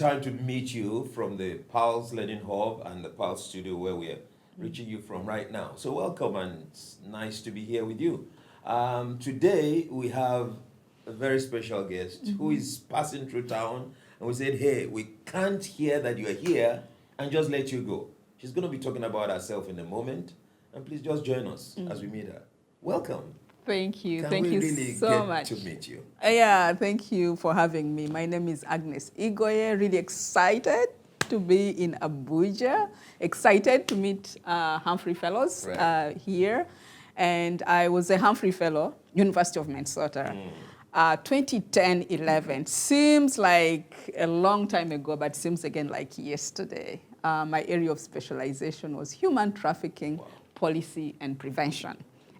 time to meet you from the Pulse Learning Hub and the Pulse Studio where we are reaching you from right now. So welcome, and it's nice to be here with you. Today we have a very special guest who is passing through town, and we said, hey, we can't hear that you are here and just let you go. She's going to be talking about herself in a moment, and please just join us as we meet her. Welcome. Thank you. Can thank we you really so get much to meet you? Yeah, thank you for having me. My name is Agnes Igoye. Really excited to be in Abuja. Excited to meet Humphery Fellows here. And I was a Humphery Fellow, University of Minnesota. 2010-11 seems like a long time ago, but seems again like yesterday. My area of specialization was human trafficking, policy, and prevention.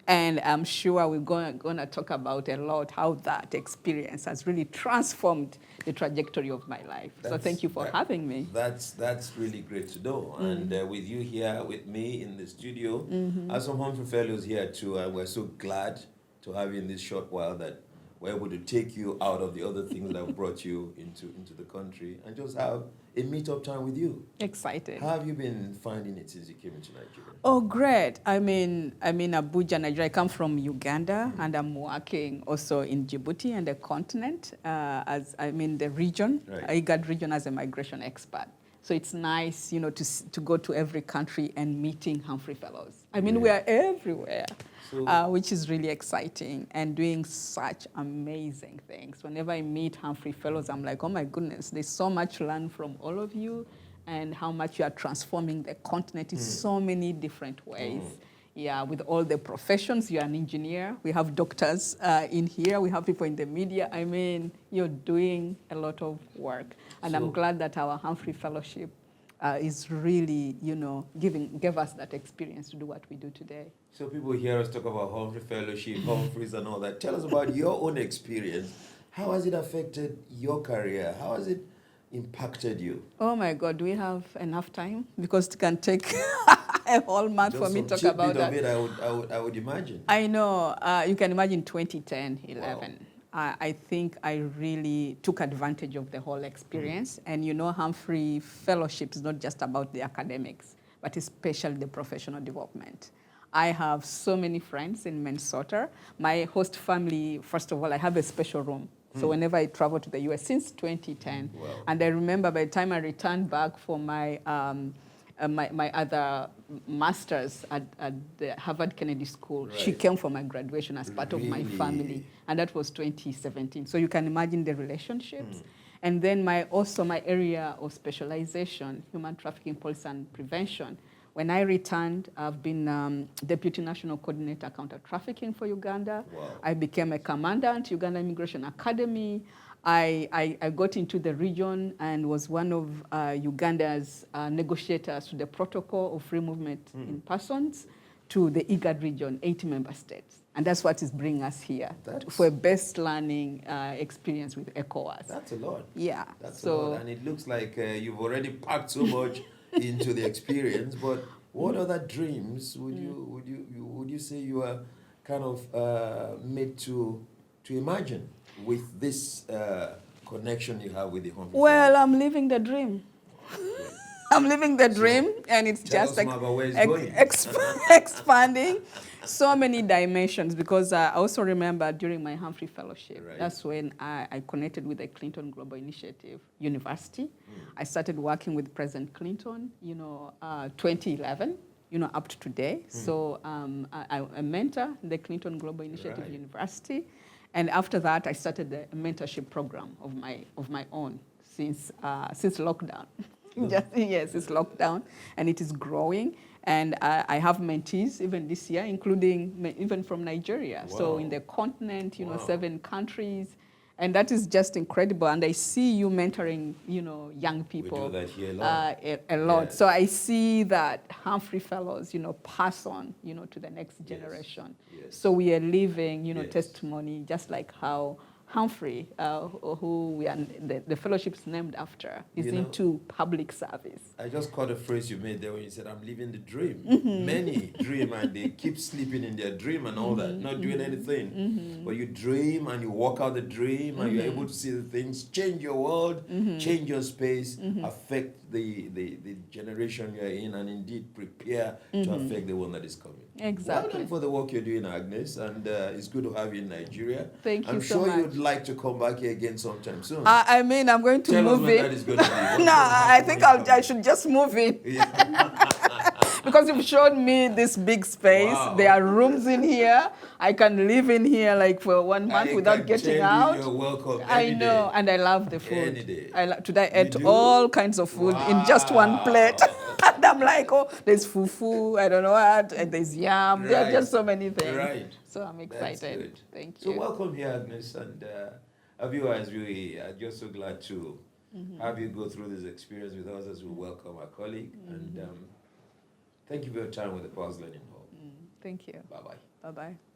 And I'm sure we're going to talk about a lot how that experience has really transformed the trajectory of my life. So thank you for having me. That's really great to know. And with you here with me in the studio, as some Humphery Fellows here too, and we're so glad to have you in this short while that we're able to take you out of the other things that have brought you into the country and just have a meet-up time with you. Excited. How have you been finding it since you came into Nigeria? Oh, great. I'm in Abuja, Nigeria. I come from Uganda, and I'm working also in Djibouti and the continent as I'm in the region, IGAD region, as a migration expert. So it's nice, to go to every country and meeting Humphery Fellows. I mean, we are everywhere, which is really exciting and doing such amazing things. Whenever I meet Humphery Fellows, I'm like, oh my goodness, there's so much to learn from all of you and how much you are transforming the continent in so many different ways. Yeah, with all the professions. You're an engineer. We have doctors in here. We have people in the media. I mean, you're doing a lot of work. And I'm glad that our Humphery Fellowship is really, gave us that experience to do what we do today. So people hear us talk about Humphery Fellowship, Humphreys and all that. Tell us about your own experience. How has it affected your career? How has it impacted you? Oh my God, do we have enough time? Because it can take a whole month for me to talk about that. Bit of it, I would imagine. I know. You can imagine 2010-11. Wow. I think I really took advantage of the whole experience. And Humphery Fellowship is not just about the academics, but especially the professional development. I have so many friends in Minnesota. My host family, first of all, I have a special room. So whenever I travel to the US since 2010, and I remember by the time I returned back for my my other master's at the Harvard Kennedy School, she came for my graduation as part of my family, and that was 2017. So you can imagine the relationships. And then my area of specialization, human trafficking, policy, and prevention. When I returned, I've been Deputy National Coordinator Counter Trafficking for Uganda. I became a commandant, Uganda Immigration Academy. I got into the region and was one of Uganda's negotiators to the Protocol of Free Movement in Persons to the IGAD region, 80 member states. And that's what is bringing us here for a best learning experience with ECOWAS. That's a lot. Yeah. That's a lot. And it looks like you've already packed so much into the experience, but what other dreams would you say you are kind of made to imagine with this connection you have with the Humphery? Well, I'm living the dream. I'm living the dream, and it's just like expanding so many dimensions. Because I also remember during my Humphery Fellowship, that's when I connected with the Clinton Global Initiative University. I started working with President Clinton, 2011, up to today. So I'm a mentor in the Clinton Global Initiative University. And after that, I started a mentorship program of my own since lockdown. Yes, it's lockdown, and it is growing. And I have mentees even this year, including even from Nigeria. Wow. So in the continent, 7 countries. And that is just incredible. And I see you mentoring, young people. We do that here a lot. A lot. Yes. So I see that Humphery Fellows, pass on, to the next generation. Yes. So we are leaving, testimony, just like how Humphery, who we are, the fellowship is named after, is into public service. I just caught a phrase you made there when you said, I'm living the dream. Many dream and they keep sleeping in their dream and all that, not doing anything. But you dream and you walk out the dream and you're able to see the things, change your world, change your space, affect the generation you're in, and indeed prepare to affect the one that is coming. Exactly. Well done for the work you're doing, Agnes, and it's good to have you in Nigeria. Thank you I'm so much. sure you'd like to come back here again sometime soon. I mean, I'm going to Tell move us when in. that is going to be. No, I think I should just move in. Yeah. Because you've showed me this big space. Wow. There are rooms in here. I can live in here like for 1 month without getting out. You're welcome. I know, and I love the food. Any day. Today I ate all kinds of food in just one plate. And I'm like, oh, there's fufu, I don't know what, and there's yam. There are just so many things. Right. So I'm excited. Thank So you. welcome here, Agnes, and viewers, we are just so glad to have you go through this experience with us as we welcome our colleague. And thank you for your time with the Pulse Learning Hub. Thank you. Bye-bye. Bye-bye.